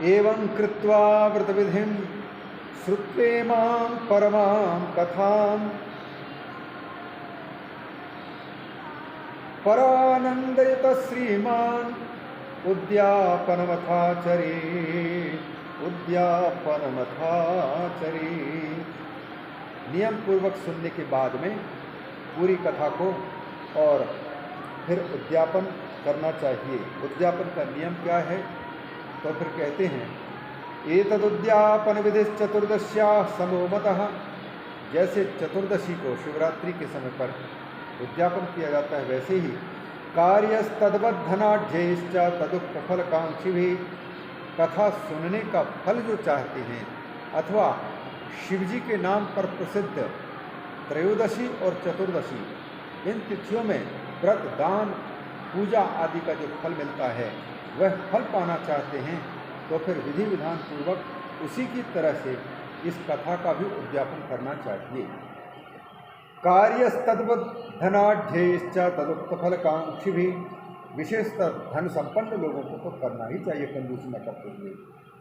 एवं कृत्वा व्रतविधिं श्रुत्वेमां परमां कथां परानंदयत श्रीमान उद्यापनमथाचरी उद्यापनमथाचरी। नियम पूर्वक सुनने के बाद में पूरी कथा को और फिर उद्यापन करना चाहिए। उद्यापन का नियम क्या है? तो फिर कहते हैं एतदुद्यापन विधि चतुर्दश्या समोमतः। जैसे चतुर्दशी को शिवरात्रि के समय पर उद्यापन किया जाता है, वैसे ही कार्यस्तद्वद्धनाढ्यैश्च तदुक्तफलकांक्षी भी, कथा सुनने का फल जो चाहते हैं अथवा शिवजी के नाम पर प्रसिद्ध त्रयोदशी और चतुर्दशी इन तिथियों में व्रत, दान, पूजा आदि का जो फल मिलता है वह फल पाना चाहते हैं तो फिर विधि विधान पूर्वक उसी की तरह से इस कथा का भी उद्यापन करना चाहिए। कार्यस्तद्वद्धनाढ्यैश्च तदुक्तफलकांक्षी भी, विशेषतर धन संपन्न लोगों को तो करना ही चाहिए कंजूसी न करते हुए।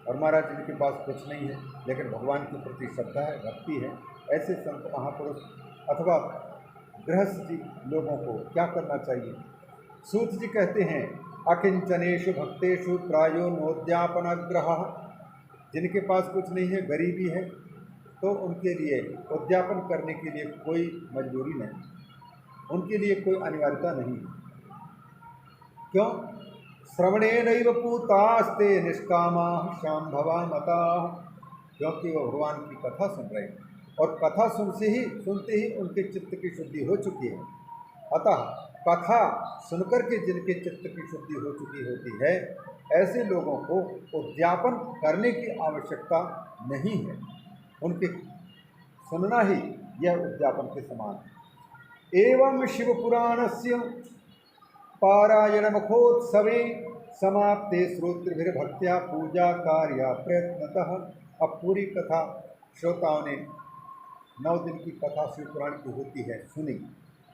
और महाराज जिनके पास कुछ नहीं है लेकिन भगवान के प्रति श्रद्धा है, भक्ति है, ऐसे संत महापुरुष अथवा गृहस्थ जी लोगों को क्या करना चाहिए? सूत जी कहते हैं अकिंचनेषु भक्तेषु प्रायो नोद्यापनाग्रह। जिनके पास कुछ नहीं है, गरीबी है, तो उनके लिए उद्यापन करने के लिए कोई मजबूरी नहीं, उनके लिए कोई अनिवार्यता नहीं। क्यों? श्रवणेनैव पूतास्ते निष्कामा शांभवा मता। क्योंकि वो भगवान की कथा सुन रहे हैं और कथा सुनते ही उनके चित्त की शुद्धि हो चुकी है। अतः कथा सुनकर के जिनके चित्त की शुद्धि हो चुकी होती है, ऐसे लोगों को उद्यापन करने की आवश्यकता नहीं है। उनके सुनना ही यह उद्यापन के समान है। एवं शिवपुराणस्य पारायणमुखोत्सवे समाप्ते श्रोतृभिर्भक्त्या पूजा कार्या प्रयत्नतः। अब पूरी कथा श्रोताओं ने 9 दिन की कथा शिवपुराण की होती है सुनी,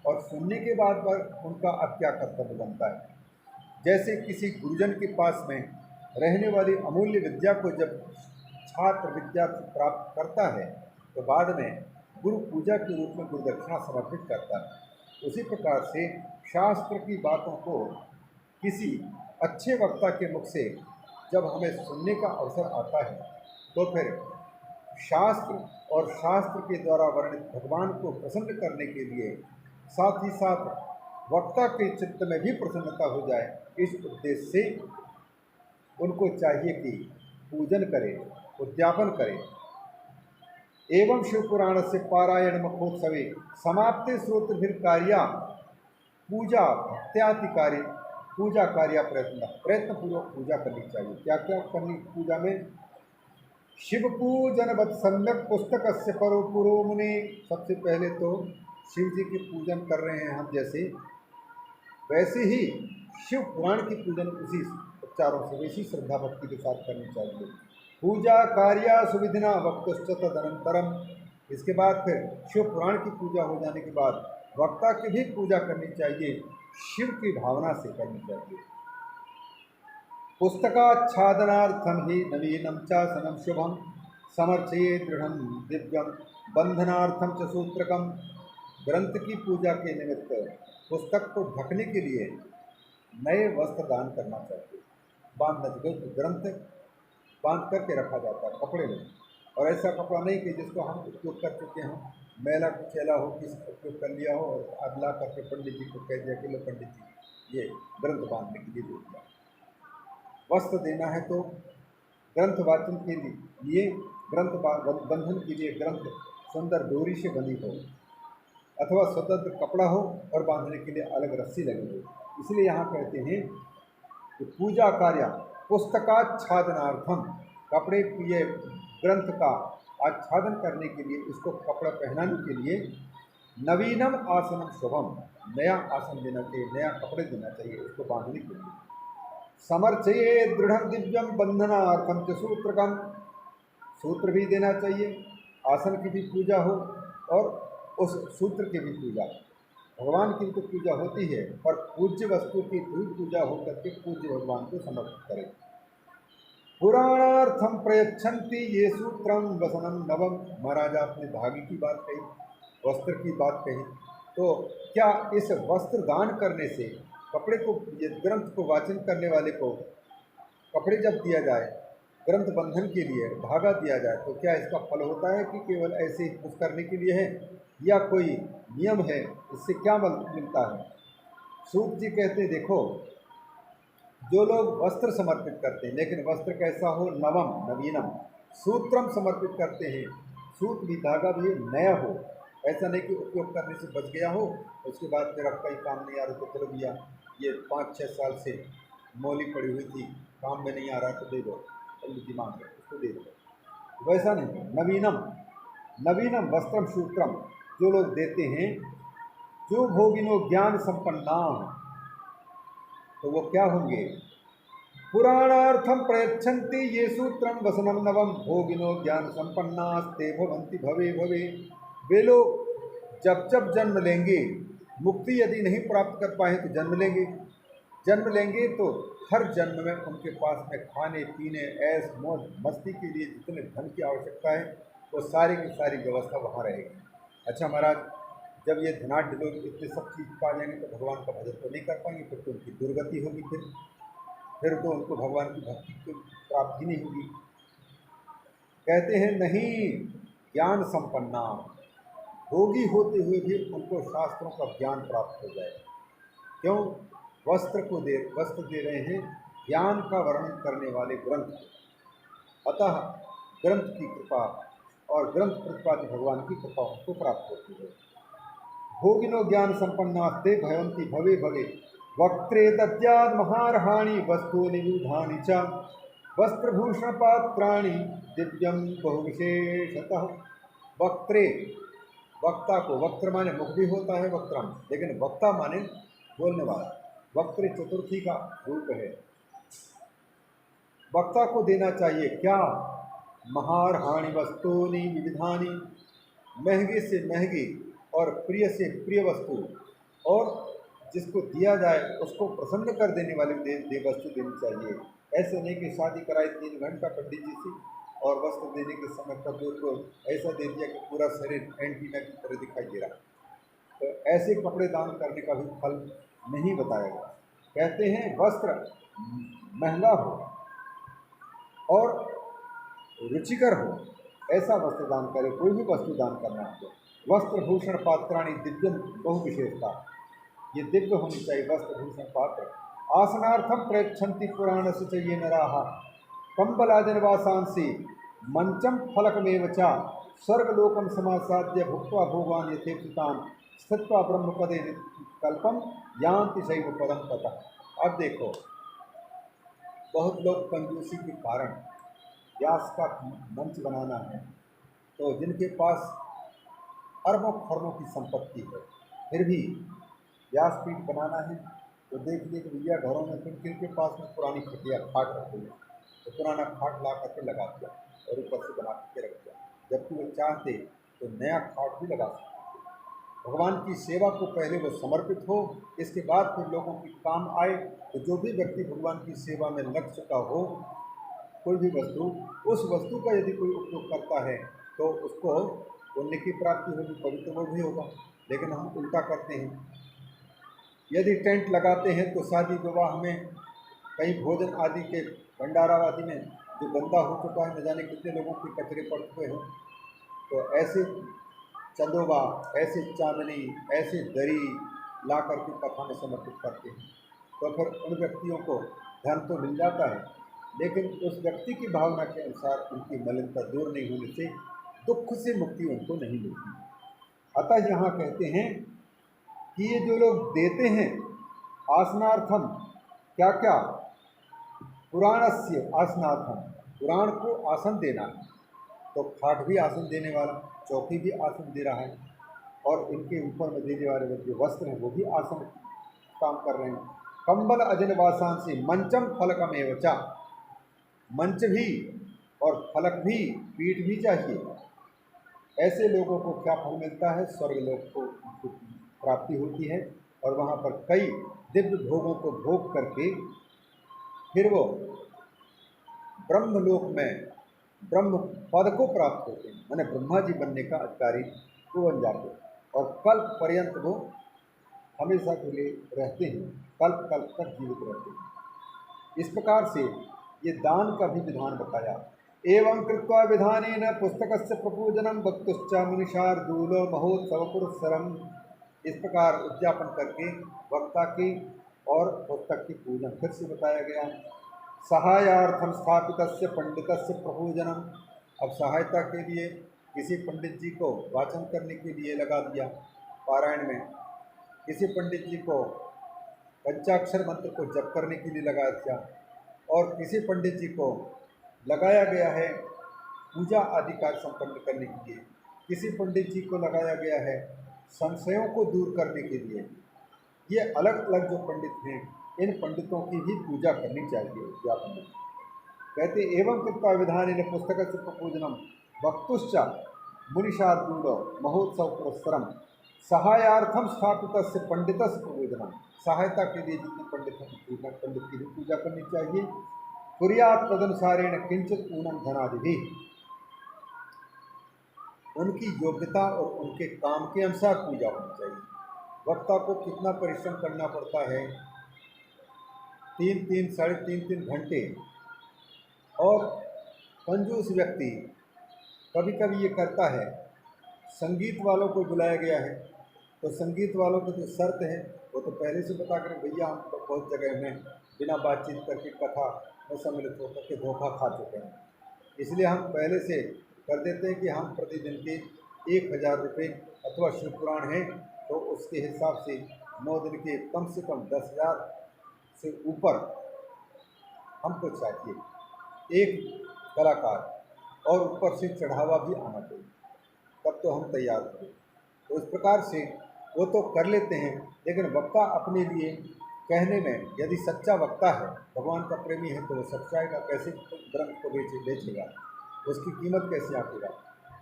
और सुनने के बाद उनका अब क्या कर्तव्य बनता है? जैसे किसी गुरुजन के पास में रहने वाली अमूल्य विद्या को जब छात्र विद्यार्थी प्राप्त करता है तो बाद में गुरु पूजा के रूप में गुरुदक्षिणा समर्पित करता है। उसी प्रकार से शास्त्र की बातों को किसी अच्छे वक्ता के मुख से जब हमें सुनने का अवसर आता है तो फिर शास्त्र और शास्त्र के द्वारा वर्णित भगवान को प्रसन्न करने के लिए साथ ही साथ वक्ता के चित्त में भी प्रसन्नता हो जाए, इस उद्देश्य से उनको चाहिए कि पूजन करें, उद्यापन करें। एवं शिवपुराण से पारायण महोत्सवे समाप्ते श्रोतृभिर्कार्या पूजा भक्त्याति कार्य पूजा कार्य प्रयत्न पूर्वक पूजा करनी चाहिए। क्या क्या करनी पूजा में? शिव पूजन वत् सम्यक पुस्तक से परो पुरो मुनि। सबसे पहले तो शिव जी के पूजन कर रहे हैं हम, जैसे वैसे ही शिव पुराण की पूजन उसी उपचारों से, वैसी श्रद्धा भक्ति के साथ करनी चाहिए। पूजा कार्य सुविधिना वक्तुश्च तदनंतरम। इसके बाद फिर शिव पुराण की पूजा हो जाने के बाद वक्ता की भी पूजा करनी चाहिए, शिव की भावना से करनी चाहिए। पुस्तकाच्छादनार्थम ही नवीनम चासनम शुभम समर्चये दृढ़ं दिव्यम बंधनार्थम च सूत्रकम। ग्रंथ की पूजा के निमित्त पुस्तक को ढकने के लिए नए वस्त्र दान करना चाहिए। बांधना चाहिए, ग्रंथ बांध करके रखा जाता है कपड़े में, और ऐसा कपड़ा नहीं कि जिसको हम उपयोग कर चुके हों, मैला कुचैला हो, किसी उपयोग कर लिया हो और अगला करके पंडित जी को कह दिया कि लो पंडित जी ये ग्रंथ बांधने के लिए दे दिया। वस्त्र देना है तो ग्रंथ वाचन के लिए ग्रंथ बंधन के लिए ग्रंथ सुंदर डोरी से बंधी हो अथवा स्वतंत्र कपड़ा हो और बांधने के लिए अलग रस्सी लगी हो। इसलिए यहाँ कहते हैं कि पूजा कार्य पुस्तकाच्छादनार्थम, कपड़े ये ग्रंथ का आच्छादन करने के लिए, इसको कपड़ा पहनाने के लिए नवीनम आसनम शुभम, नया आसन देना चाहिए, नया कपड़े देना चाहिए उसको बांधने के लिए। समर्चये दृढ़ दिव्यम बंधनार्थम च सूत्रकम, सूत्र भी देना चाहिए, आसन की भी पूजा हो और उस सूत्र की भी पूजा। भगवान की तो पूजा होती है, पर पूज्य वस्तु की भी पूजा हो करके पूज्य भगवान को समर्पित करें। पुराणार्थम प्रयच्छन्ति ये सूत्रम वसनम नवम। महाराज आपने धागे की बात कही, वस्त्र की बात कही, तो क्या इस वस्त्र दान करने से कपड़े को, ये ग्रंथ को वाचन करने वाले को कपड़े जब दिया जाए, ग्रंथ बंधन के लिए धागा दिया जाए, तो क्या इसका फल होता है कि केवल ऐसे ही कुछ करने के लिए है, या कोई नियम है, इससे क्या मिलता है? सूत जी कहते हैं देखो, जो लोग वस्त्र समर्पित करते हैं, लेकिन वस्त्र कैसा हो? नवम, नवीनम। सूत्रम समर्पित करते हैं, सूत भी, धागा भी नया हो, ऐसा नहीं कि उपयोग करने से बच गया हो, उसके बाद फिर आपका ही काम नहीं आ रहा तो चलो भैया ये 5-6 साल से मौली पड़ी हुई थी, काम में नहीं आ रहा तो दे दो, जल्दी मांग है उसको दे दो, वैसा नहीं। नवीनम, नवीनम वस्त्रम सूत्रम, जो लोग देते हैं, जो भोगिनो ज्ञान संपन्नाम, तो वो क्या होंगे? पुराणार्थम प्रयच्छन्ति ये सूत्रम वसनम नवम भोगिनो ज्ञान संपन्नास्ते भवन्ति भवे भवे। वे लोग जब जब जन्म लेंगे, मुक्ति यदि नहीं प्राप्त कर पाए तो जन्म लेंगे, जन्म लेंगे तो हर जन्म में उनके पास में खाने पीने, ऐश मौज मस्ती के लिए जितने धन की आवश्यकता है, वो सारी की सारी व्यवस्था वहाँ रहेगी। अच्छा महाराज, जब ये धनाढ़ लोग इतने सब चीज़ पा लेंगे तो भगवान का भजन तो नहीं कर पाएंगे, फिर तो उनकी दुर्गति होगी, फिर तो उनको भगवान की भक्ति की प्राप्ति नहीं होगी। कहते हैं नहीं, ज्ञान संपन्ना, भोगी होते हुए भी उनको शास्त्रों का ज्ञान प्राप्त हो जाए। क्यों? वस्त्र दे रहे हैं ज्ञान का वर्णन करने वाले ग्रंथ, अतः ग्रंथ की कृपा और ग्रंथ प्रतिपादक भगवान की कृपा उनको प्राप्त होती है। भोगिनो ज्ञान संपन्नास्ते भयंती भवे भवे। वक्त्रे दद्यात् महारहाणि वस्तूनि विविधानि च वस्त्रभूषण पात्राणि दिव्यम बहुविशेषतः। वक्त्रे, वक्ता को, वक्त्र माने मुख भी होता है वक्त्रम, लेकिन वक्ता माने बोलने वाला, वक्त्र चतुर्थी का रूप है। वक्ता को देना चाहिए क्या? महारहाणि वस्तूनि विविधानि, महंगे से महंगी और प्रिय से प्रिय वस्तु, और जिसको दिया जाए उसको प्रसन्न कर देने वाली दे वस्तु देनी चाहिए। ऐसे नहीं कि शादी कराई 3 घंटा पंडित जी से और वस्त्र देने के समय पर को ऐसा दे दिया कि पूरा शरीर एंटीना की तरह दिखाई दे रहा, तो ऐसे कपड़े दान करने का भी फल नहीं बताया गया। कहते हैं वस्त्र महंगा हो और रुचिकर हो, ऐसा वस्त्र दान करे, कोई भी वस्तु दान करना है तो। वस्त्र भूषण पात्राणि दिव्यम बहु विशेषता, ये दिव्य होनी चाहिए वस्त्र भूषण पात्र। आसनार्थम प्रयच्छन्ति पुराण से चाहिए नराह कंबलाजनवासांसी मंचम फलकमेव च स्वर्गलोकम समासाद्य भुक्त्वा भोगान यथेक्षितान स्थित्वा ब्रह्मपदे कल्पम यान्ति शैव पदम ततः। अब देखो, बहुत लोग कंजूसी के कारण व्यास का मंच बनाना है, तो जिनके पास अरबों खरबों की संपत्ति है, फिर भी व्यासपीठ बनाना है, तो देख देख भैया घरों में किन के पास में पुरानी खटिया खाट रखी है, तो पुराना खाट ला करके लगा दिया और ऊपर से बना करके रख दिया, जबकि वो चाहते तो नया खाट भी लगा सकते। भगवान की सेवा को पहले वो समर्पित हो, इसके बाद फिर लोगों की काम आए। तो जो भी व्यक्ति भगवान की सेवा में लग चुका हो, कोई भी वस्तु, उस वस्तु का यदि कोई उपयोग करता है तो उसको पुण्य की प्राप्ति होगी, पवित्र वो भी होगा। लेकिन हम उल्टा करते हैं, यदि टेंट लगाते हैं तो शादी विवाह में, कहीं भोजन आदि के भंडारा आदि में जो गंदा हो चुका है, न जाने कितने लोगों के कचरे पड़ चुके हैं, तो ऐसे चंदोबा, ऐसे चांदनी, ऐसे दरी ला करके कथा में समर्पित करते हैं, तो फिर उन व्यक्तियों को धन तो मिल जाता है, लेकिन उस व्यक्ति की भावना के अनुसार उनकी मलिनता दूर नहीं होने से दुख से मुक्ति उनको नहीं मिलती। अतः यहाँ कहते हैं कि ये जो लोग देते हैं आसनार्थम, क्या क्या? पुराणस्य आसनार्थम, पुराण को आसन देना है, तो खाट भी आसन देने वाला, चौकी भी आसन दे रहा है, और इनके ऊपर में देने वाले जो वस्त्र हैं वो भी आसन काम कर रहे हैं। कंबल अजनवासांसी मंचम फलकमेव च, मंच भी और फलक भी, पीठ भी चाहिए। ऐसे लोगों को क्या फल मिलता है? स्वर्गलोक को प्राप्ति होती है, और वहाँ पर कई दिव्य भोगों को भोग करके फिर वो ब्रह्मलोक में ब्रह्म पद को प्राप्त होते हैं, माने ब्रह्मा जी बनने का अधिकारी वो बन जाते हैं और कल्प पर्यंत वो हमेशा के लिए रहते हैं, कल्प कल्प तक जीवित रहते हैं। इस प्रकार से ये दान का भी विधान बताया। एवं कृत्वा विधानेन पुस्तकस्य प्रपूजनम वक्तुश्च मुनिशार्दूलो महोत्सव पुरस्सरम। इस प्रकार उद्यापन करके वक्ता की और पुस्तक की पूजन फिर से बताया गया। सहायार्थम स्थापितस्य पंडितस्य प्रपूजनम। अब सहायता के लिए किसी पंडित जी को वाचन करने के लिए लगा दिया पारायण में, किसी पंडित जी को पंचाक्षर मंत्र को जप करने के लिए लगा दिया और किसी पंडित जी को लगाया गया है पूजा आदि कार्य संपन्न करने के लिए, किसी पंडित जी को लगाया गया है संशयों को दूर करने के लिए। ये अलग अलग जो पंडित हैं इन पंडितों की भी पूजा करनी चाहिए उद्यापन में। कहते एवं कृत्वा विधान पुस्तक से प्रपूजनम वक्तुश्च मुनिशार्दूलो महोत्सव पुरस्सरम सहायार्थम स्थापित पंडित प्रपूजनम। सहायता के लिए जितने पंडित की भी पूजा करनी चाहिए। कुर्यात् तदनुसारेण किंचित ऊनम धनादि भी। उनकी योग्यता और उनके काम के अनुसार पूजा होनी चाहिए। वक्ता को कितना परिश्रम करना पड़ता है, 3-3 साढ़े 3-3 घंटे। और कंजूस व्यक्ति कभी कभी ये करता है, संगीत वालों को बुलाया गया है तो संगीत वालों की जो शर्त है वो तो पहले से बता करें, भैया हम तो बहुत जगह में बिना बातचीत करके कथा में सम्मिलित होकर के धोखा खा चुके हैं, इसलिए हम पहले से कर देते हैं कि हम प्रतिदिन के 1000 रुपये अथवा शिव पुराण है तो उसके हिसाब से 9 दिन के कम से कम 10,000 से ऊपर हमको चाहिए एक कलाकार, और ऊपर से चढ़ावा भी आना चाहिए, तब तो हम तैयार होंगे। तो इस प्रकार से वो तो कर लेते हैं, लेकिन वक्ता अपने लिए कहने में यदि सच्चा वक्ता है, भगवान का प्रेमी है, तो वो सच्चाई का कैसे ग्रंथ को बेचेगा, उसकी कीमत कैसे आकेगा।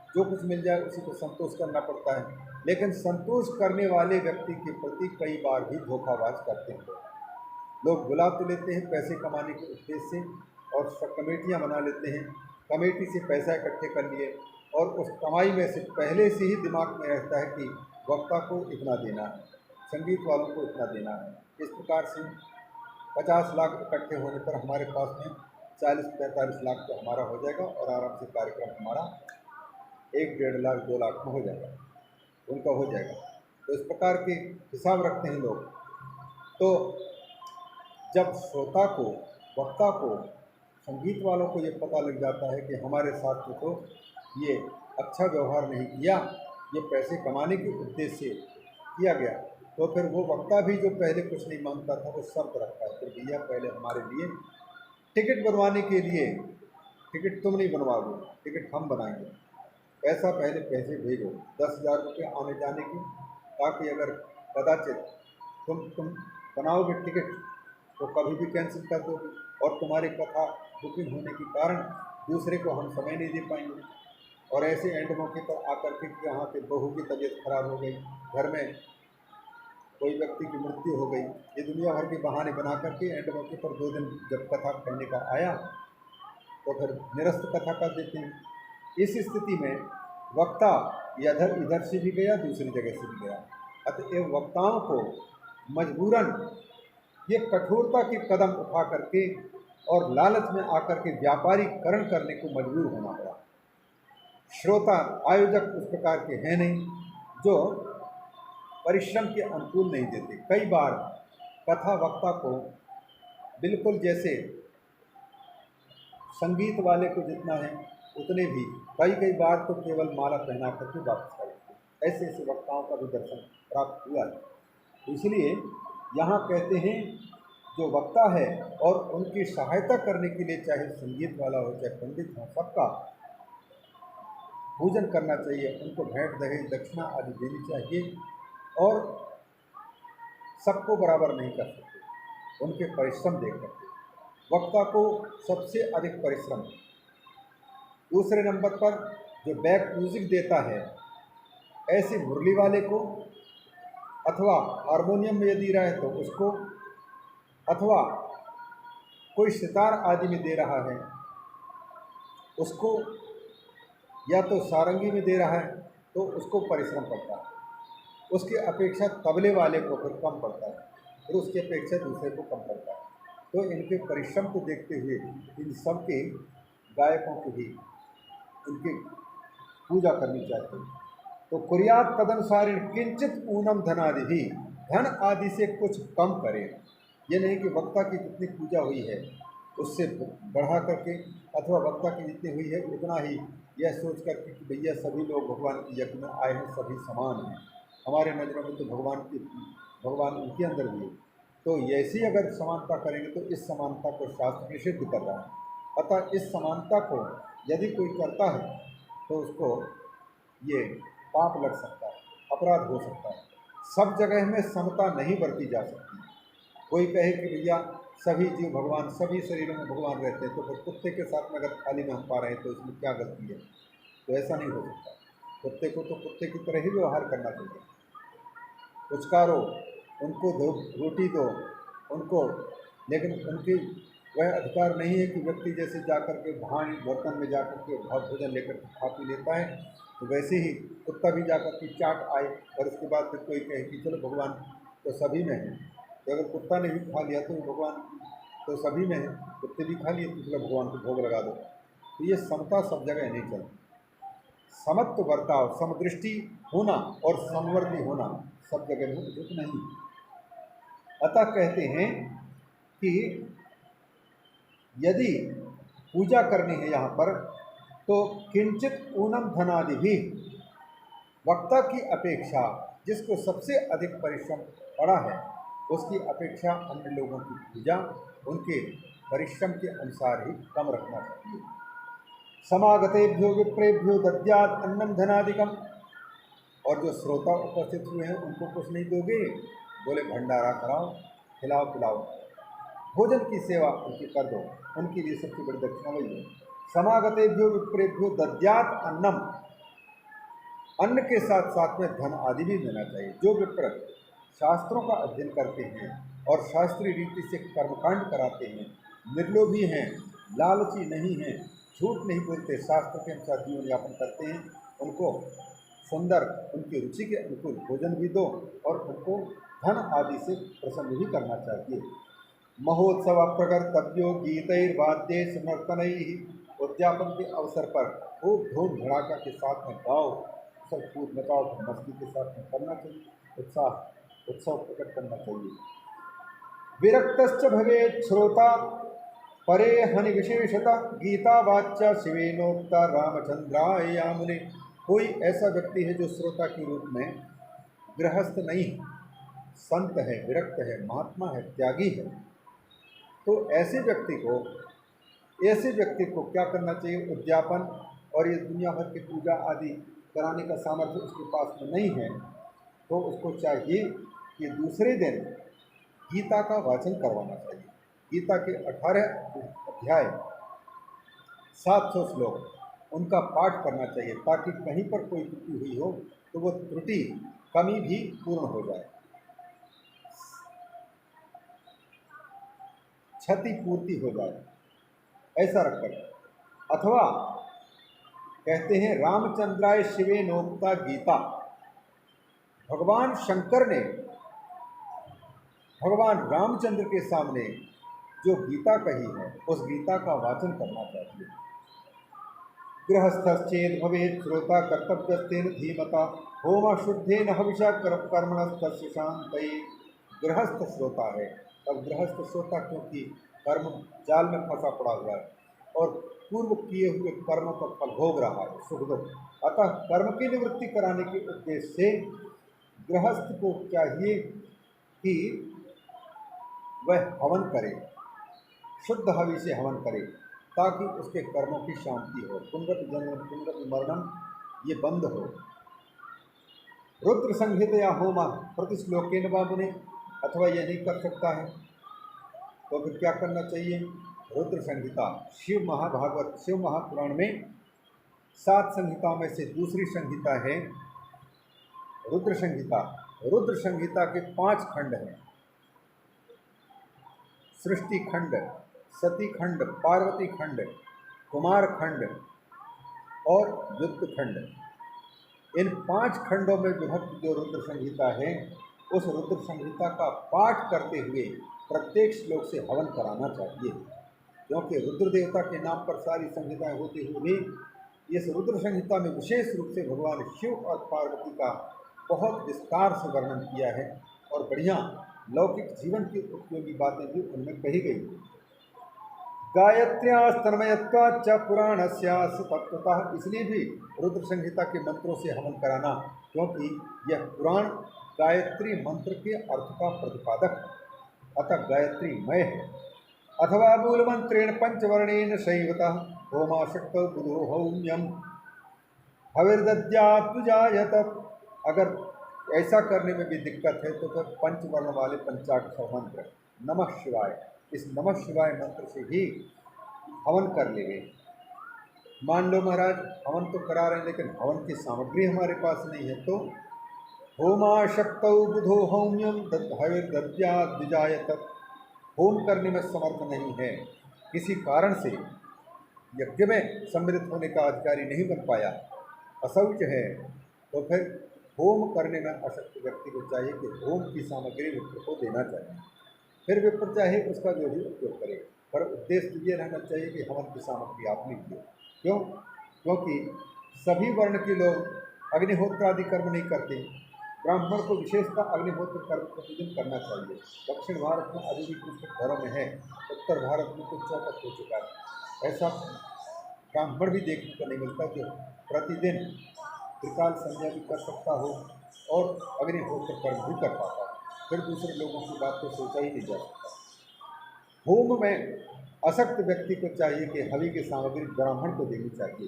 जो कुछ मिल जाए उसी को संतोष करना पड़ता है, लेकिन संतोष करने वाले व्यक्ति के प्रति कई बार भी धोखाबाज करते हैं लोग। बुला तो लेते हैं पैसे कमाने के उद्देश्य से और सब कमेटियाँ बना लेते हैं, कमेटी से पैसा इकट्ठे कर लिए और उस कमाई में से पहले से ही दिमाग में रहता है कि वक्ता को इतना देना है, संगीत वालों को इतना देना है। इस प्रकार से 50 लाख इकट्ठे होने पर हमारे पास में 40-45 लाख तो हमारा हो जाएगा और आराम से कार्यक्रम हमारा 1-1.5 लाख 2 लाख में हो जाएगा, उनका हो जाएगा। तो इस प्रकार के हिसाब रखते हैं लोग। तो जब श्रोता को, वक्ता को, संगीत वालों को ये पता लग जाता है कि हमारे साथ में तो ये अच्छा व्यवहार नहीं किया, ये पैसे कमाने के उद्देश्य से किया गया, तो फिर वो वक्ता भी जो पहले कुछ नहीं मांगता था वो शर्त रखता है, फिर भैया पहले हमारे लिए टिकट बनवाने के लिए, टिकट तुम नहीं बनवाओगे, टिकट हम बनाएंगे, पैसा पहले पैसे भेजो 10,000 रुपये आने जाने की, ताकि अगर कदाचित तुम बनाओगे टिकट तो कभी भी कैंसिल कर दोगे और तुम्हारी कथा बुकिंग होने के कारण दूसरे को हम समय नहीं दे पाएंगे। और ऐसे एंड मौके पर आकर के यहाँ पे बहू की तबीयत खराब हो गई, घर में कोई व्यक्ति की मृत्यु हो गई, ये दुनिया भर के बहाने बना करके एंड मौके पर 2 दिन जब कथा कहने का आया तो फिर निरस्त कथा कर देते हैं। इस स्थिति में वक्ता इधर से भी गया, दूसरी जगह से भी गया। अतएव वक्ताओं को मजबूरन ये कठोरता के कदम उठा करके और लालच में आकर के व्यापारीकरण करने को मजबूर होना पड़ा। श्रोता आयोजक उस प्रकार के हैं नहीं जो परिश्रम के अनुकूल नहीं देते। कई बार कथा वक्ता को बिल्कुल जैसे संगीत वाले को जितना है उतने भी कई बार तो केवल माला पहना करके वापस कर देते। ऐसे ऐसे वक्ताओं का भी दर्शन प्राप्त हुआ है। इसलिए यहाँ कहते हैं जो वक्ता है और उनकी सहायता करने के लिए चाहे संगीत वाला हो चाहे पंडित हो, सबका पूजन करना चाहिए, उनको भेंट दहेज दक्षिणा आदि देनी चाहिए और सबको बराबर नहीं कर सकते, उनके परिश्रम देख करके। वक्ता को सबसे अधिक परिश्रम। दूसरे नंबर पर जो बैक म्यूजिक देता है, ऐसे मुरली वाले को अथवा हारमोनियम में यदि रहे तो उसको, अथवा कोई सितार आदि में दे रहा है उसको या तो सारंगी में दे रहा है तो उसको परिश्रम पड़ता है, उसकी अपेक्षा तबले वाले को फिर कम पड़ता है, फिर उसकी अपेक्षा दूसरे को कम पड़ता है। तो इनके परिश्रम को देखते हुए इन सब के गायकों की भी उनकी पूजा करनी चाहिए। तो कुर्यात तदनुसार किंचित ऊनम धनादि भी, धन आदि से कुछ कम करें। ये नहीं कि वक्ता की जितनी पूजा हुई है उससे बढ़ा करके, अथवा वक्ता की जितनी हुई है उतना ही यह सोच करके कि भैया सभी लोग भगवान की यज्ञ में आए हैं, सभी समान हैं, हमारे नज़रों में तो भगवान उनके अंदर भी है। तो ऐसी अगर समानता करेंगे तो इस समानता को शास्त्र निषिद्ध कर रहा है। अतः इस समानता को यदि कोई करता है तो उसको ये पाप लग सकता है, अपराध हो सकता है। सब जगह में समता नहीं बरती जा सकती। कोई कहे कि भैया सभी जीव भगवान, सभी शरीरों में भगवान रहते हैं, तो फिर कुत्ते के साथ में अगर थाली में हम पा रहे हैं तो इसमें क्या गलती है? तो ऐसा नहीं हो सकता। कुत्ते को तो कुत्ते की तरह ही व्यवहार करना चाहिए। पुचकारो, उनको दो, रोटी दो उनको, लेकिन उनकी वह अधिकार नहीं है कि व्यक्ति जैसे जाकर के भांड बर्तन में जाकर के भोजन लेकर के खा पी लेता है, तो वैसे ही कुत्ता भी जाकर के चाट आए और उसके बाद फिर कोई कहे कि चलो भगवान तो सभी में है। तो अगर कुत्ता ने भी खा लिया तो भगवान तो सभी में है, कुत्ते भी खा लिए तो चलो भगवान को भोग लगा दो। तो ये समता सब जगह नहीं चलती। समत्व बर्ताव, समदृष्टि होना और समवर्ती होना सब जगह में उचित नहीं। अतः कहते हैं कि यदि पूजा करनी है यहाँ पर तो किंचित ऊनम धनादि भी, वक्ता की अपेक्षा जिसको सबसे अधिक परिश्रम पड़ा है उसकी अपेक्षा अन्य लोगों की पूजा उनके परिश्रम के अनुसार ही कम रखना चाहिए। समागतेभ्यो विप्रेभ्यो दद्यात् अन्नम धनादिकम, और जो श्रोता उपस्थित हुए हैं उनको कुछ नहीं दोगे? बोले भंडारा कराओ, खिलाओ पिलाओ, भोजन की सेवा उनकी कर दो, उनके लिए सबसे बड़ी दक्षिणा वही है। समागतेभ्यो विप्रेभ्यो दद्यात् अन्नम, अन्न के साथ साथ में धन आदि भी देना चाहिए। जो विप्र शास्त्रों का अध्ययन करते हैं और शास्त्रीय रीति से कर्मकांड कराते हैं, निर्लोभी हैं, लालची नहीं हैं, झूठ नहीं बोलते, शास्त्र के अनुसार जीवन यापन करते हैं, उनको सुंदर उनकी रुचि के अनुकूल भोजन भी दो और उनको धन आदि से प्रसन्न भी करना चाहिए। महोत्सव प्रकर्तव्यो गीतैर्वाद्यै समर्पणैः, उद्यापन के अवसर पर खूब धूम धड़ाका के साथ में गाओ, सब कूद मचाओ, मस्ती के साथ में करना चाहिए, उत्सव प्रकट करना चाहिए। विरक्तश्च भवेत् श्रोता परे हनि विशेषता, गीता वाच्या शिवेनोक्ता रामचंद्राय यामुने। कोई ऐसा व्यक्ति है जो श्रोता के रूप में गृहस्थ नहीं है, संत है, विरक्त है, महात्मा है, त्यागी है, तो ऐसे व्यक्ति को क्या करना चाहिए? उद्यापन और ये दुनिया भर की पूजा आदि कराने का सामर्थ्य उसके पास में नहीं है, तो उसको चाहिए कि दूसरे दिन गीता का वाचन करवाना चाहिए। गीता के 18 अध्याय 700 श्लोक उनका पाठ करना चाहिए, ताकि कहीं पर कोई त्रुटि हुई हो तो वो त्रुटि कमी भी पूर्ण हो जाए, क्षति पूर्ति हो जाए, ऐसा रखकर। अथवा कहते हैं रामचंद्राय शिवे नोक्ता गीता, भगवान शंकर ने भगवान रामचंद्र के सामने जो गीता कही है उस गीता का वाचन करना चाहिए। गृहस्थश्चेद भवेत् श्रोता कर्तव्यस्तेन धीमता, होम शुद्धेन हविषा कर्मणस्तस्य शांतये। गृहस्थ श्रोता है, अब गृहस्थ श्रोता क्योंकि कर्म जाल में फंसा पड़ा हुआ है और पूर्व किए हुए कर्मों का फल भोग रहा है, सुख दुख। अतः कर्म की निवृत्ति कराने के उद्देश्य से गृहस्थ को चाहिए कि वह हवन करे, शुद्ध हवि से हवन करे, ताकि उसके कर्मों की शांति हो, पुनरपि जन्म पुनरपि मरणम ये बंद हो। रुद्र संहित या होम प्रतिश्लोकेन बाबुने, अथवा यह नहीं कर सकता है तो फिर क्या करना चाहिए? रुद्र संहिता, शिव महापुराण में 7 संहिताओं में से दूसरी संहिता है रुद्र संहिता। रुद्र संहिता के 5 खंड हैं, सृष्टि खंड, सती खंड, पार्वती खंड, कुमार खंड और युद्ध खंड, इन 5 खंडों में विभक्त जो रुद्र संहिता है, उस रुद्र संहिता का पाठ करते हुए प्रत्येक श्लोक से हवन कराना चाहिए। क्योंकि रुद्र देवता के नाम पर सारी संहिताएं होती हुई भी इस रुद्र संहिता में विशेष रूप से भगवान शिव और पार्वती का बहुत विस्तार से वर्णन किया है और बढ़िया लौकिक जीवन की उपयोगी बातें भी उनमें कही गई। गायत्र्यास्तन्मयत्वाच्च पुराणस्यास्य तत्वतः, इसलिए भी रुद्र संहिता के मंत्रों से हवन कराना, क्योंकि यह पुराण गायत्री मंत्र के अर्थ का प्रतिपादक, अतः गायत्री मय है। अथवा मूलमंत्रेण पंचवर्णेन शैवतः होमाशक्तौ बुधो हौम्यम हविर्दद्यात्जायत। अगर ऐसा करने में भी दिक्कत है तो फिर पंचवर्ण वाले पंचाक्षर मंत्र नमः शिवाय, इस नमः शिवाय मंत्र से ही हवन कर लेंगे। मान लो महाराज हवन तो करा रहे हैं लेकिन हवन की सामग्री हमारे पास नहीं है, तो होमाशक्तौ बुधो हौम्यम हविर्दद्यात्जायत, होम करने में समर्थ नहीं है, किसी कारण से यज्ञ में सम्मिलित होने का अधिकारी नहीं बन पाया, अशौच है, तो फिर होम करने में अशक्त व्यक्ति को चाहिए कि होम की सामग्री विप्र को देना चाहिए। फिर विप्र चाहे उसका जो भी उपयोग करे, पर उद्देश्य तो ये रहना चाहिए कि हवन की सामग्री आप लीजिए। क्यों? क्योंकि सभी वर्ण के लोग अग्निहोत्र आदि कर्म नहीं करते, ब्राह्मण को विशेषता अग्निहोत्र कर्म प्रतिदिन करना चाहिए। दक्षिण भारत में अभी भी कुछ घरों में है, उत्तर भारत में कुछ चौपट हो चुका है, ऐसा ब्राह्मण भी देखने को नहीं मिलता जो प्रतिदिन त्रिकाल संध्या भी कर सकता हो और अग्निहोत्र कर्म भी कर पाता है, फिर दूसरे लोगों की बात तो सोचा ही नहीं जा सकता। होम में असक्त व्यक्ति को चाहिए कि हवि की सामग्री ब्राह्मण को देनी चाहिए।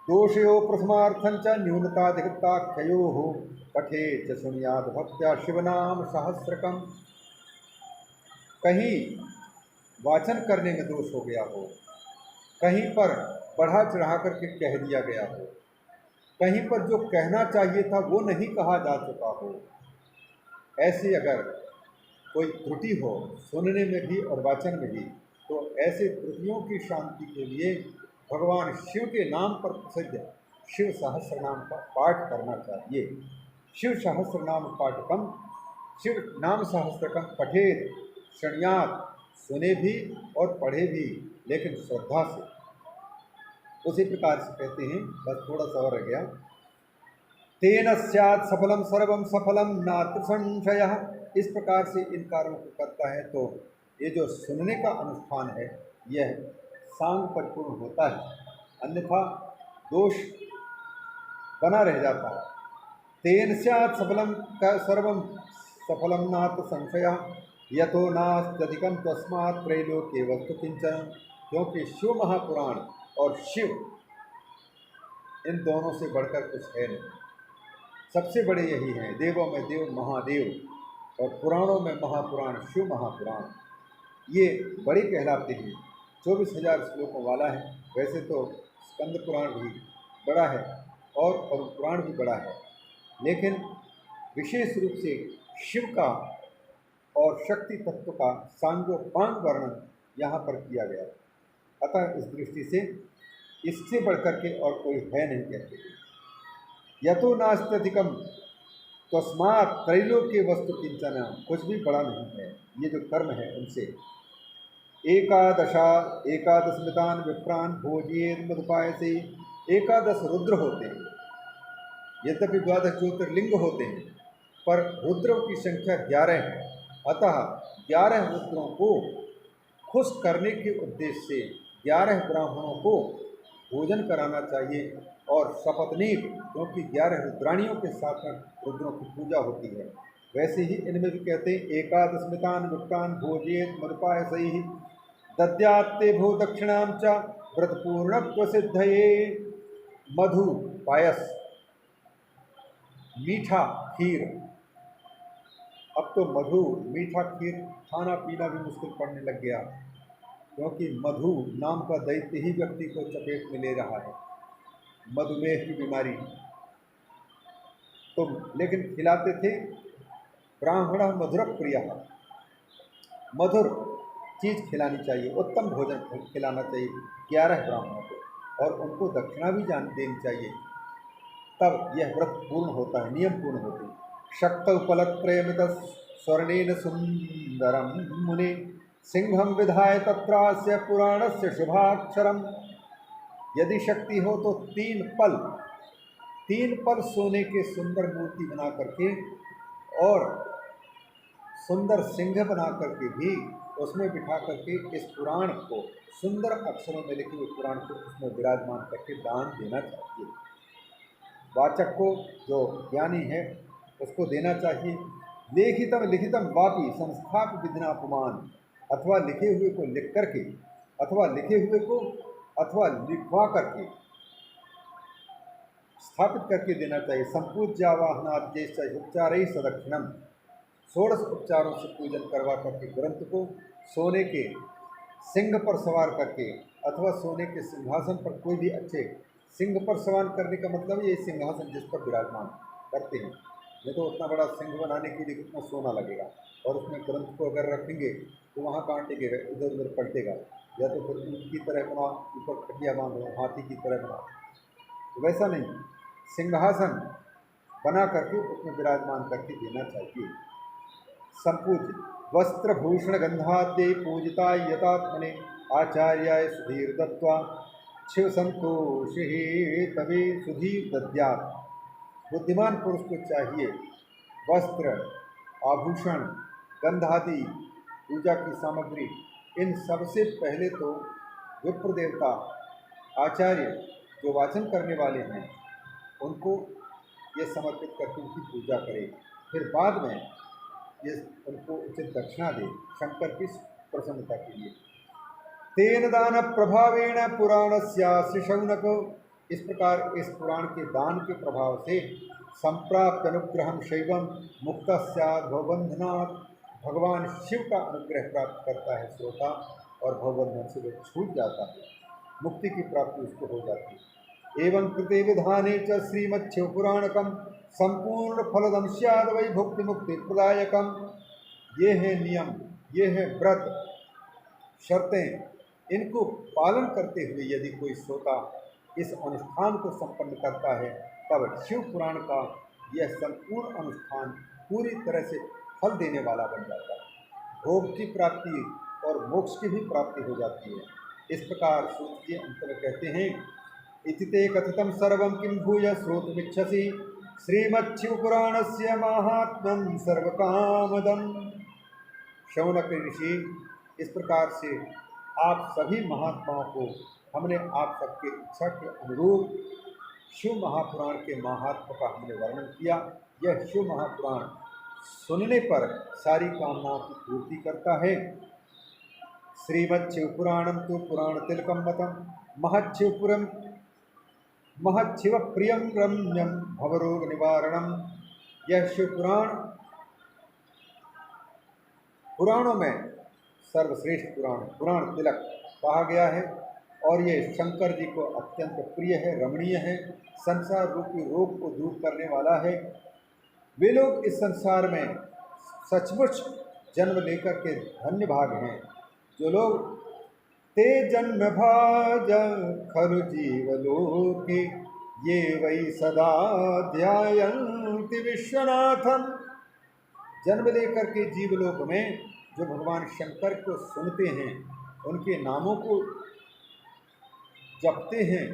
दोषयो प्रथमार्थं च न्यूनताधिकताख्ययोः पठे च सुनियाद भक्त्या शिवनाम सहस्रकम। कहीं वाचन करने में दोष हो गया हो, कहीं पर बढ़ा चढ़ा करके कह दिया गया हो, कहीं पर जो कहना चाहिए था वो नहीं कहा जा चुका हो, ऐसी अगर कोई त्रुटि हो सुनने में भी और वाचन में भी, तो ऐसे त्रुटियों की शांति के लिए भगवान शिव के नाम पर प्रसिद्ध शिव सहस्र नाम का पाठ करना चाहिए। शिव सहस्र नाम पाठकम, शिव नाम सहस्त्रकम पठेत शृणुयात, सुने भी और पढ़े भी लेकिन श्रद्धा से। उसी प्रकार से कहते हैं, बस थोड़ा सा और रह गया, तेन स्यात् सफलम सर्वम सफलम नात्र संशयः। इस प्रकार से इन कार्यों को करता है तो ये जो सुनने का अनुष्ठान है यह सांग परिपूर्ण होता है, अन्यथा दोष बना रह जाता है। तेन स्यात् सफलम सर्वम सफलम नात्र संशयः यतो नास्त्यधिकं तस्मात् त्रैलोक्ये वस्तु किंचन। क्योंकि शिव महापुराण और शिव इन दोनों से बढ़कर कुछ है नहीं, सबसे बड़े यही हैं, देवों में देव महादेव और पुराणों में महापुराण शिव महापुराण, ये बड़े कहलाते हैं। 24,000 श्लोकों वाला है। वैसे तो स्कंद पुराण भी बड़ा है और पुराण भी बड़ा है, लेकिन विशेष रूप से शिव का और शक्ति तत्व का सांगोपांग वर्णन यहाँ पर किया गया। अतः इस दृष्टि से इससे बढ़कर के और कोई है नहीं कहते। यतो नास्त्यधिकम तस्मात् त्रैलोक्य वस्तु किंचन, कुछ भी बड़ा नहीं है ये जो कर्म है उनसे। एकादशमितान विप्रान भोजियेत मधुपायसे। 11 रुद्र होते हैं, यद्यपि 12 ज्योतिर्लिंग होते हैं, पर रुद्रों की संख्या 11 है। अतः 11 रुद्रों को खुश करने के उद्देश्य से 11 ब्राह्मणों को भोजन कराना चाहिए और सपत्नीक, क्योंकि 11 रुद्राणियों के साथ में रुद्रों की पूजा होती है। वैसे ही इनमें भी कहते हैं एकादशमितान विप्रान भोजेत मधुपायसैः दद्यात्ते भो दक्षिणां च व्रतपूर्णत्व सिद्धये। मधु पायस, मीठा खीर। अब तो मधु मीठा खीर खाना पीना भी मुश्किल पड़ने लग गया, क्योंकि मधु नाम का दैत्य ही व्यक्ति को चपेट में ले रहा है, मधुमेह की बीमारी। तो लेकिन खिलाते थे ब्राह्मण मधुर प्रिय, मधुर चीज़ खिलानी चाहिए, उत्तम भोजन खिलाना चाहिए 11 ब्राह्मणों को। और उनको दक्षिणा भी देनी चाहिए, तब यह व्रत पूर्ण होता है, नियम पूर्ण होते हैं। शक्तौ फलत्रयमित स्वर्णेन सुंदरम मुने सिंहम विधाय तत्रास्य पुराणस्य शुभाक्षरम। यदि शक्ति हो तो तीन पल सोने के सुंदर मूर्ति बना करके और सुंदर सिंह बना करके भी उसमें बिठा करके इस पुराण को सुंदर अक्षरों में लिखे हुए पुराण को उसमें विराजमान करके दान देना चाहिए। वाचक को, जो ज्ञानी है, उसको देना चाहिए। लेखितम लिखितम वापि संस्थाप विधिनापमान, अथवा लिखे हुए को लिख करके अथवा लिखे हुए को अथवा लिखवा करके स्थापित करके देना चाहिए। संपूज्यावाहनाद्यैश्च उपचारैः सदक्षिणम, 16 उपचारों से पूजन करवा करके ग्रंथ को सोने के सिंह पर सवार करके अथवा सोने के सिंहासन पर, कोई भी अच्छे सिंह पर सवार करने का मतलब ये सिंहासन जिस पर विराजमान करते हैं। नहीं तो उतना बड़ा सिंह बनाने के लिए कितना सोना लगेगा, और उसमें ग्रंथ को अगर रखेंगे तो वहाँ कांटे के इधर उधर पलटेगा, या तो फिर ऊँट की तरह बना, ऊपर खटिया बांधो, हाथी की तरह बना, तो वैसा नहीं, सिंहासन बना करके उसमें विराजमान करके देना चाहिए। संपूज्य वस्त्रभूषण गंधाद्यै पूजिता यतात्मने आचार्याय सुधीर दत्वा शिव संतोषि तभी सुधीर दद्यात्। बुद्धिमान पुरुष को चाहिए वस्त्र, आभूषण, गंधादि, पूजा की सामग्री, इन सबसे पहले तो विप्र देवता, आचार्य जो वाचन करने वाले हैं, उनको ये समर्पित करके उनकी पूजा करें। फिर बाद में ये उनको उचित दक्षिणा दे, शंकर की प्रसन्नता के लिए। तेन दान प्रभावेण पुराणस्यास्य शौनक, इस प्रकार इस पुराण के दान के प्रभाव से संप्राप्त अनुग्रहम शैवम मुक्त स्यात् भवबंधनात्, भगवान शिव का अनुग्रह प्राप्त करता है श्रोता, और भवबंधन से वो छूट जाता है, मुक्ति की प्राप्ति उसको हो जाती है। एवं कृते विधाने च श्रीमच्छिव पुराणकम संपूर्ण फलदम स्याद् वै भुक्ति मुक्ति प्रदायकम। ये है नियम, ये है व्रत, शर्तें, इनको पालन करते हुए यदि कोई श्रोता इस अनुष्ठान को संपन्न करता है, तब शिव पुराण का यह संपूर्ण अनुष्ठान पूरी तरह से फल देने वाला बन जाता है। भोग की प्राप्ति और मोक्ष की भी प्राप्ति हो जाती है। इस प्रकार सूत्र के अंत में कहते हैं, इति ते कथितं सर्वं किं भूय श्रोतुमिच्छसि श्रीमच्छिवपुराणस्य माहात्म्यं सर्वकामदम्। शौनक ऋषि, इस प्रकार से आप सभी महात्माओं को हमने आप सबके इच्छा के अनुरूप शिव महापुराण के महात्म्य का हमने वर्णन किया। यह शिव महापुराण सुनने पर सारी कामनाओं की पूर्ति करता है। श्रीमच्छिवपुराणं तु पुराण तिलकं मतम महच्छिव प्रियं रम्यं भवरोग निवारणम। यह शिव पुराण पुराणों में सर्वश्रेष्ठ पुराण तिलक कहा गया है, और ये शंकर जी को अत्यंत प्रिय है, रमणीय है, संसार रूपी रोग को दूर करने वाला है। वे लोग इस संसार में सचमुच जन्म लेकर के धन्य भाग हैं, जो लोग ते जन्म भाज खलु जीवलोके ये वै सदा ध्यायन्ति विश्वनाथम। जन्म लेकर के जीवलोक में जो भगवान शंकर को सुनते हैं, उनके नामों को जपते हैं,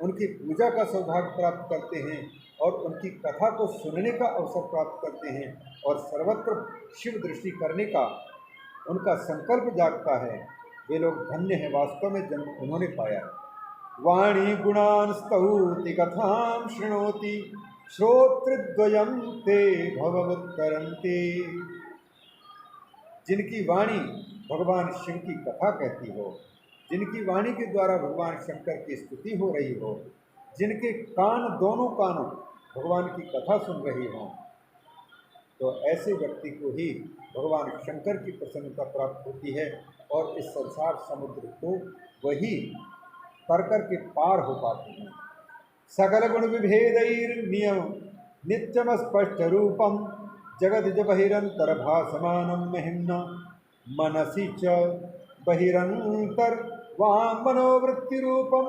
उनकी पूजा का सौभाग्य प्राप्त करते हैं, और उनकी कथा को सुनने का अवसर प्राप्त करते हैं, और सर्वत्र शिव दृष्टि करने का उनका संकल्प जागता है, वे लोग धन्य हैं। वास्तव में जन्म उन्होंने पाया। वाणी गुणान स्तौति कथां शृणोति श्रोतृद्वयं ते भवमुत्तरन्ति। जिनकी वाणी भगवान शिव की कथा कहती हो, जिनकी वाणी के द्वारा भगवान शंकर की स्तुति हो रही हो, जिनके कान, दोनों कानों भगवान की कथा सुन रही हों, तो ऐसे व्यक्ति को ही भगवान शंकर की प्रसन्नता प्राप्त होती है, और इस संसार समुद्र को वही तर कर के पार हो पाते हैं। सकल गुण विभेदैर्नियम नित्यम स्पष्ट रूपम जगद बहिरंतर भासमानम महिम्ना मनसि च बहिरंतर वाम मनोवृत्ति रूपम।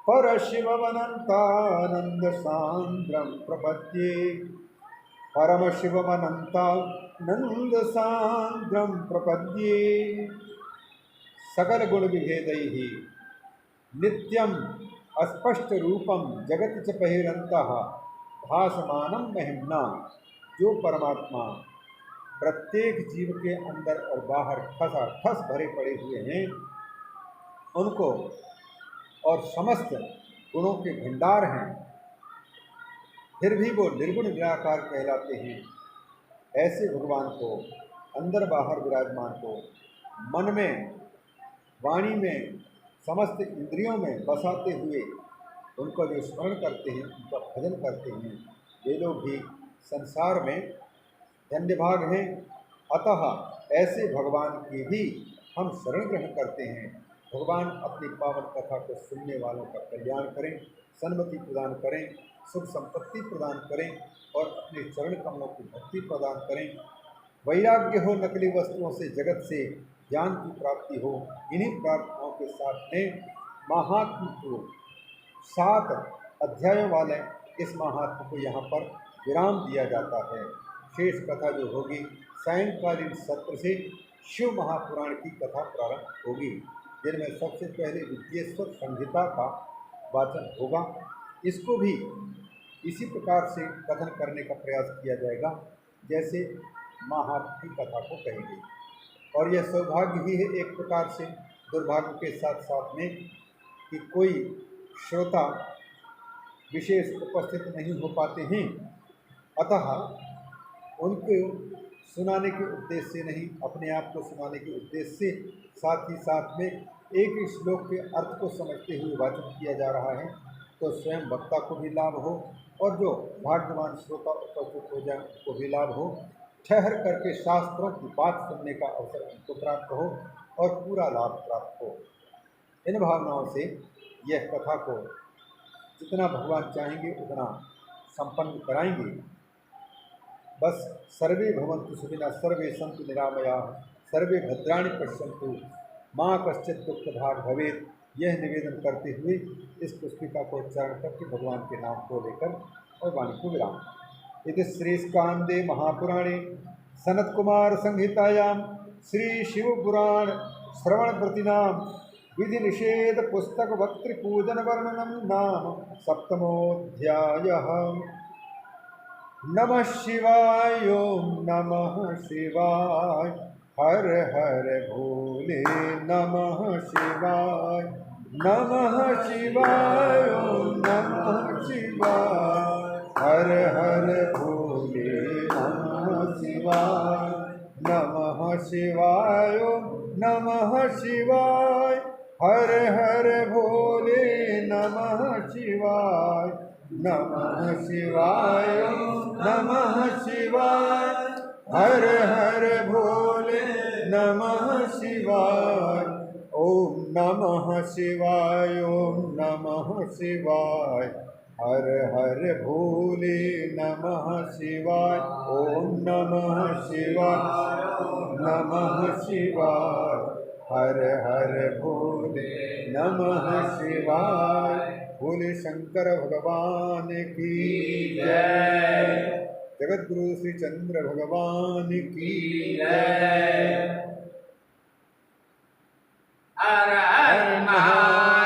परशिवमनन्तानन्द सान्द्रं प्रपद्ये परमशिवमनन्तानन्द सान्द्रं प्रपद्ये सकल गुण विभेदैः नित्यं अस्पष्ट रूपम जगत च बहिरंतः भासमानं महिम्ना। जो परमात्मा प्रत्येक जीव के अंदर और बाहर ठस भरे पड़े हुए हैं, उनको और समस्त गुणों के भंडार हैं, फिर भी वो निर्गुण निराकार कहलाते हैं। ऐसे भगवान को अंदर बाहर विराजमान को मन में, वाणी में, समस्त इंद्रियों में बसाते हुए उनको जो स्मरण करते हैं, उनका भजन करते हैं, वे लोग भी संसार में धन्यभाग हैं। अतः ऐसे भगवान की भी हम शरण ग्रहण करते हैं। भगवान अपनी पावन कथा को सुनने वालों का कल्याण करें, सन्मति प्रदान करें, सुख संपत्ति प्रदान करें और अपने चरण कमलों की भक्ति प्रदान करें। वैराग्य हो नकली वस्तुओं से, जगत से ज्ञान की प्राप्ति हो। इन्हीं प्रार्थनाओं के साथ में महात्म को 7 अध्यायों वाले इस महात्म को यहाँ पर विराम दिया जाता है। शेष कथा जो होगी सायंकालीन सत्र से शिव महापुराण की कथा प्रारंभ होगी, जिनमें सबसे पहले विद्येश्वर संहिता का वाचन होगा। इसको भी इसी प्रकार से कथन करने का प्रयास किया जाएगा जैसे महात्म की कथा को कही गई। और यह सौभाग्य ही है एक प्रकार से, दुर्भाग्य के साथ साथ में, कि कोई श्रोता विशेष उपस्थित नहीं हो पाते हैं। अतः उनको सुनाने के उद्देश्य से नहीं, अपने आप को सुनाने के उद्देश्य से, साथ ही साथ में एक ही श्लोक के अर्थ को समझते हुए वाचन किया जा रहा है, तो स्वयं वक्ता को भी लाभ हो और जो भाग्यवान श्रोता उपस्थित हो जाए उनको भी लाभ हो। ठहर करके शास्त्रों की बात सुनने का अवसर उनको प्राप्त हो और पूरा लाभ प्राप्त हो। इन भावनाओं से यह कथा को जितना भगवान चाहेंगे उतना संपन्न कराएंगे। बस सर्वे भवन्तु सुखिनः, सर्वे सन्तु निरामयाः, सर्वे भद्राणि पश्यन्तु, माँ कश्चित् दुःख भाग भवेत्। यह निवेदन करते हुए इस पुस्तिका को उच्चारण करके भगवान के नाम को लेकर और वाणी को विराम। इति श्रीस्कांदे महापुराणे सनत्कुमार संहितायां श्री शिवपुराण श्रवणप्रतिनां विधि निषेध पुस्तक वक्तृपूजन वर्णनम नाम 7मोऽध्यायः। नमः शिवाय, ओम नमः शिवाय, हर हर भोले नमः शिवाय, नमः शिवाय, ओम नमः शिवाय, हर हर भोले नमः शिवाय, नमः शिवाय, ओम नमः शिवाय, हर हर भोले नमः शिवाय, नमः शिवाय, नमः शिवाय, हर हर भोले नमः शिवाय, ओम नमः शिवाय, ओम नमः शिवाय, हर हर भोले नमः शिवाय, ओम नमः शिवाय, नमः शिवाय, हर हर भोले नमः शिवाय। भोले शंकर भगवान की जय। जगद्गुरु श्री चंद्र भगवान की जय। हर हर महादेव।